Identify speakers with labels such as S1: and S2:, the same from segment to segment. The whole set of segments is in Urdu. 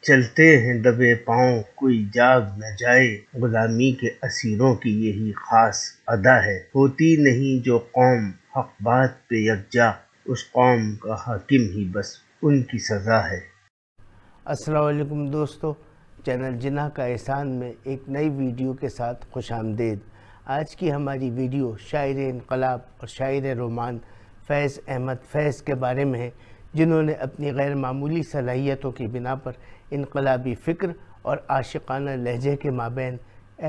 S1: چلتے ہیں دبے پاؤں کوئی جاگ نہ جائے، غلامی کے اسیروں کی یہی خاص ادا ہے، ہوتی نہیں جو قوم حق بات پہ یکجا، اس قوم کا حاکم ہی بس ان کی سزا ہے۔
S2: السلام علیکم دوستو، چینل جناح کا احسان میں ایک نئی ویڈیو کے ساتھ خوش آمدید۔ آج کی ہماری ویڈیو شاعر انقلاب اور شاعر رومان فیض احمد فیض کے بارے میں ہے، جنہوں نے اپنی غیر معمولی صلاحیتوں کی بنا پر انقلابی فکر اور عاشقانہ لہجے کے مابین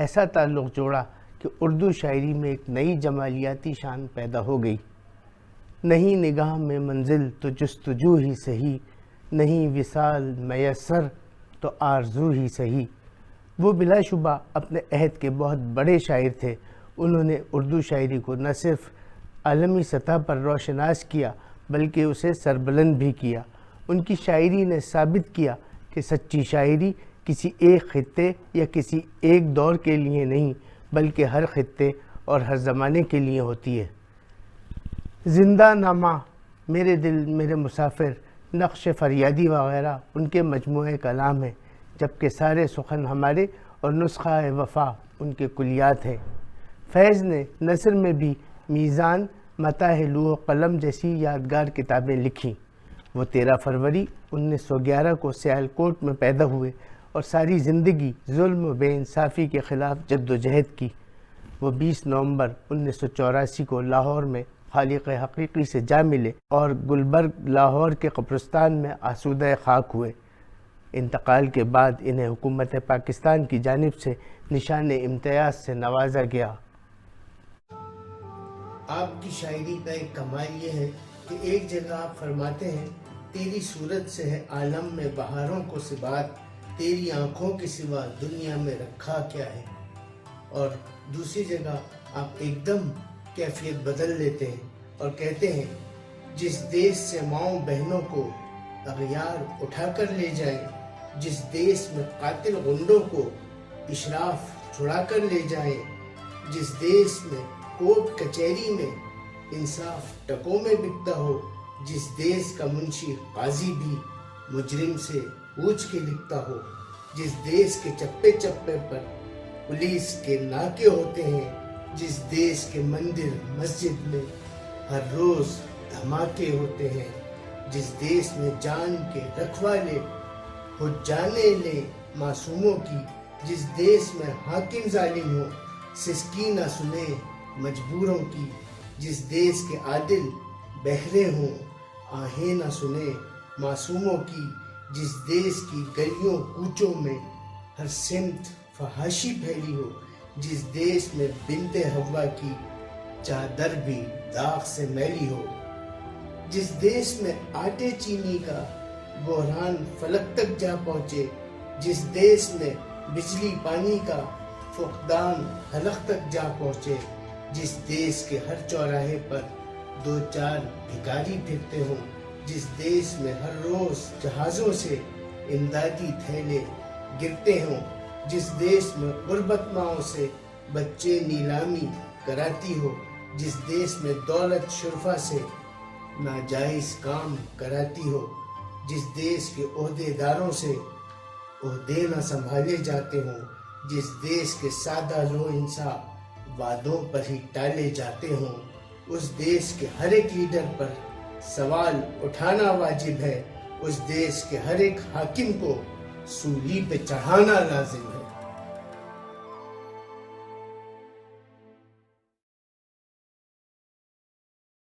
S2: ایسا تعلق جوڑا کہ اردو شاعری میں ایک نئی جمالیاتی شان پیدا ہو گئی۔ نہیں نگاہ میں منزل تو جستجو ہی سہی، نہیں وصال میسر تو آرزو ہی سہی۔ وہ بلا شبہ اپنے عہد کے بہت بڑے شاعر تھے۔ انہوں نے اردو شاعری کو نہ صرف عالمی سطح پر روشناس کیا بلکہ اسے سربلند بھی کیا۔ ان کی شاعری نے ثابت کیا کہ سچی شاعری کسی ایک خطے یا کسی ایک دور کے لیے نہیں بلکہ ہر خطے اور ہر زمانے کے لیے ہوتی ہے۔ زندہ نامہ، میرے دل میرے مسافر، نقش فریادی وغیرہ ان کے مجموعہ کلام ہیں، جبکہ سارے سخن ہمارے اور نسخہ وفا ان کے کلیات ہیں۔ فیض نے نثر میں بھی میزان، متاع لوح و قلم جیسی یادگار کتابیں لکھیں۔ وہ 13 فروری 1911 کو سیالکوٹ میں پیدا ہوئے اور ساری زندگی ظلم و بے انصافی کے خلاف جد و جہد کی۔ وہ 20 نومبر 1984 کو لاہور میں خالق حقیقی سے جا ملے اور گلبرگ لاہور کے قبرستان میں آسودہ خاک ہوئے۔ انتقال کے بعد انہیں حکومت پاکستان کی جانب سے نشان امتیاز سے نوازا گیا۔ آپ کی شاعری کا ایک کمال یہ ہے کہ ایک جگہ آپ فرماتے ہیں، تیری صورت سے ہے عالم میں بہاروں کو ثبات، تیری آنکھوں کے سوا دنیا میں رکھا کیا ہے، اور دوسری جگہ آپ ایک دم کیفیت بدل لیتے ہیں اور کہتے ہیں، جس دیس سے ماؤں بہنوں کو اغیار اٹھا کر لے جائیں، جس دیس میں قاتل غنڈوں کو اشراف چھڑا کر لے جائیں، جس دیس میں کورٹ کچہری میں انصاف ٹکوں میں بکتا ہو، جس دیس کا منشی قاضی بھی مجرم سے پوچھ کے لکھتا ہو، جس دیس کے چپے چپے پر پولیس کے ناکے ہوتے ہیں، جس دیس کے مندر مسجد میں ہر روز دھماکے ہوتے ہیں، جس دیس میں جان کے رکھوالے ہو جانے لیں معصوموں کی، جس دیس میں حاکم ظالم ہو سسکی نہ سنے مجبوروں کی، جس دیس کے عادل بہرے ہوں آہیں نہ سنے معصوموں کی، جس دیس کی گلیوں کوچوں میں ہر سمت فحاشی پھیلی ہو، جس دیس میں بنت حوا کی چادر بھی داغ سے میلی ہو، جس دیس میں آٹے چینی کا بحران فلک تک جا پہنچے، جس دیس میں بجلی پانی کا فقدان حلق تک جا پہنچے، جس دیس کے ہر چوراہے پر 2-4 بھکاری پھرتے ہوں، جس دیس میں ہر روز جہازوں سے امدادی تھیلے گرتے ہوں، جس دیس میں غربت ماؤں سے بچے نیلامی کراتی ہو، جس دیس میں دولت شرفا سے ناجائز کام کراتی ہو، جس دیس کے عہدے داروں سے عہدے نہ سنبھالے جاتے ہوں، جس دیس کے سادہ لو انصاف وعدوں پر ہی ٹالے جاتے ہوں، اس دیس کے ہر ایک لیڈر پر سوال اٹھانا واجب ہے، اس دیس کے ہر ایک حاکم کو سولی پہ چڑھانا لازم ہے۔